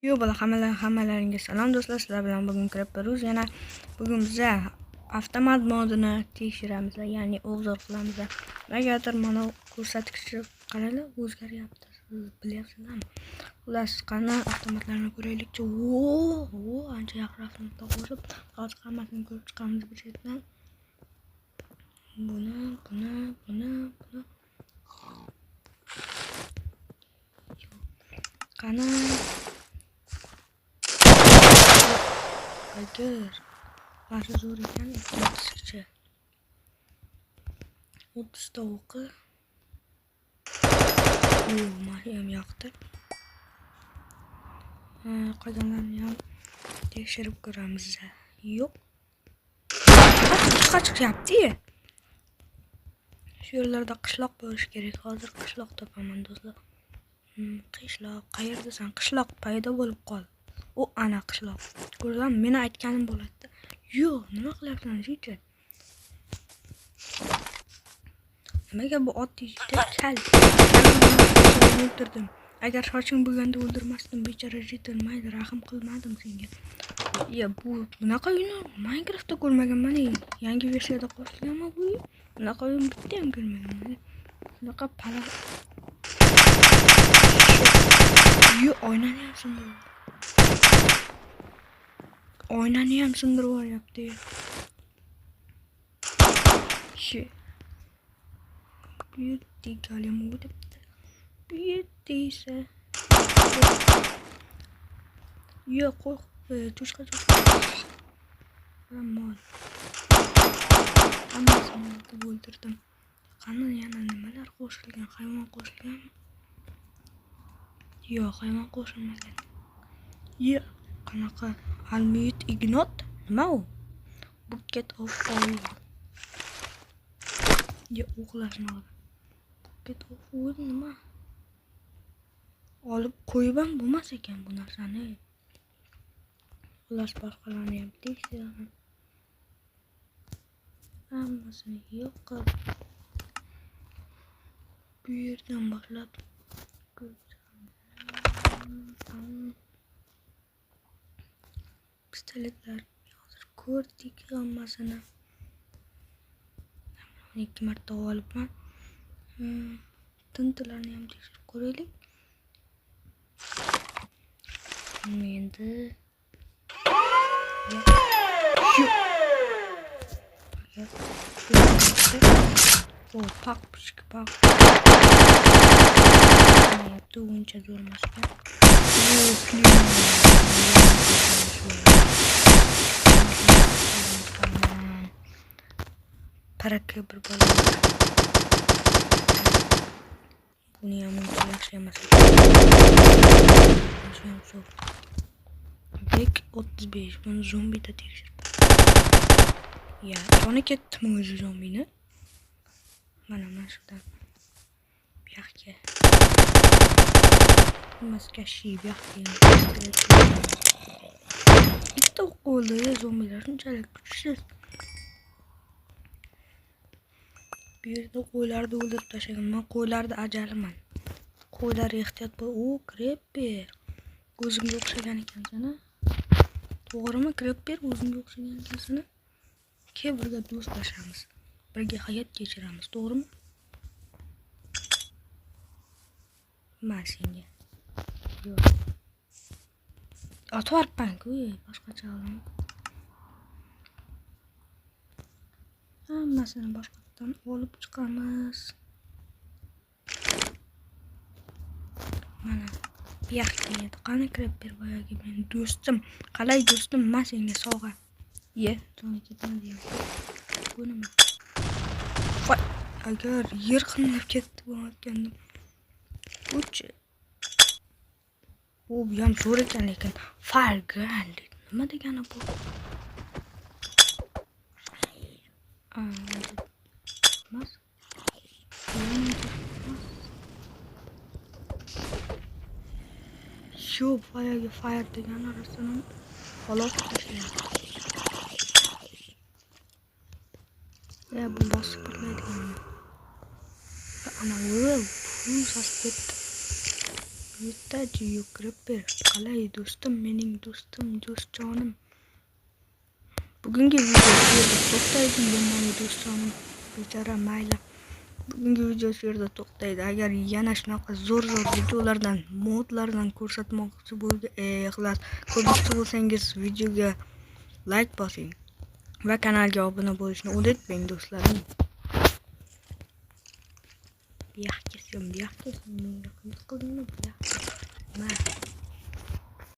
Yo bola hammalaringga salom do'stlar, sizlar bilan bugun kirib yana bugun biz avtomat modini tekshiramiz, ya'ni obzor qilamiz. Negadir mana ko'rsatkichi qaranglar o'zgaryapti. Siz bilyapsizlarmi? Xullas, qani avtomatlarni ko'raylikchi. Ancha yaqinroqda qo'shib, hozir hammasini ko'rib chiqamiz bir chetdan. Buni. Qani agar başı zo'r ekan, 30 ta o'qi. Meni ham yoqdi. Qolganlarni ham tekshirib ko'ramiz. Yo'q. Chiqyapti. Shu yerlarda qishloq bo'lishi kerak. Hozir qishloq topaman do'stlar. Qishloq qayerdasan? Qishloq paydo bo'lib qol. O ana qishloq. Ko'rdingmi? Meni aytganim bo'ladi. Yo'q, nima qilyapsan, jicha? Nimaga bu oddiy kal? O'ldirdim. Agar soching bo'lganda o'ldirmasdim, bechora jitter, mayli, rahim qilmadim senga. Bu bunaqa o'yinni Minecraftda ko'rmaganman. Yangi versiyada qo'shilganmi bu? Bunaqa o'yin bitta ham ko'rmaganman. Bunaqa pala. Oynani ham sindirib yuboryapti. Beauty galim o'tibdi. Beauty esa. Yo'q, cho'chqa. Mol. Hammasini o'ldirdim. Qani yana nimalar qo'shilgan? Hayvon qo'shilganmi? Yo'q, hayvon qo'shilmagan. Qanaqa Almit Ignot? Nima u? Bucket of oil. Uxlashni oldi. Bucket of oil nima? Olib qo'yib ham bo'lmas ekan bu narsani. Xullas boshqalarni ham tekshiraman. Hammasini yo'q qilib. Bu yerdan boshlab pistoletlar hozir ko'rdik hammasini. 2 marta olibman. Tintularni ham tekshirib ko'raylik. Endi pak. Yaptı uncha zo'rmas ekan. Paraka bir bola. Buni ham yaxshi emas. Bek 35. Buni zombida tekshirib. Joni ketdimi o'zi zombini? Mana shudan. Bu yoqqa. Maska shib yoqqa. Bitta o'qoldi zombilar shunchalik kuchsiz. Bu yerda qo'ylarni o'ldirib tashlagan. Men qo'ylarni ajaliman. Qo'ylar ehtiyot bo'l. Krepper. O'zimga o'xshagan ekansan. To'g'rimi, Krepper o'zimga o'xshagan ekansan. Birga do'stlashamiz. Birga hayot kechiramiz, to'g'rimi? Senga. Yo'q. Otvarpan-ku, boshqacha olam. Hammasini boshqatdan olib chiqamiz. Mana bu yoqqa edi. Qani Krepper boyagi men do'stim. Qalay do'stim, men senga sovg'a. To'g'ri ketmadi. Bu nima? Agar yer qinab ketdi bo'larkandim. Bu ham zo'r ekan, lekin Fargan nima degani bu? Mas. Shu fire degan narsaning xaloq tashlaydi. Bu bosib turmaydigan. Ana bu sas ketdi. Yettachi kirib ber. Qalay do'stim, mening do'stim, do'stjonim. Bugungi video shu yerda to'xtaydi, meni do'stonim. Bechora mayli. Bugungi video shu yerda to'xtaydi. Agar yana shunaqa zo'r videolardan, modlardan ko'rsatmoqchi ko'rmoqchi bo'lsangiz, videoga like bosing va kanalga obuna bo'lishni unutmang do'stlarim. Buyoq kesdim, menga qilib qildingmi?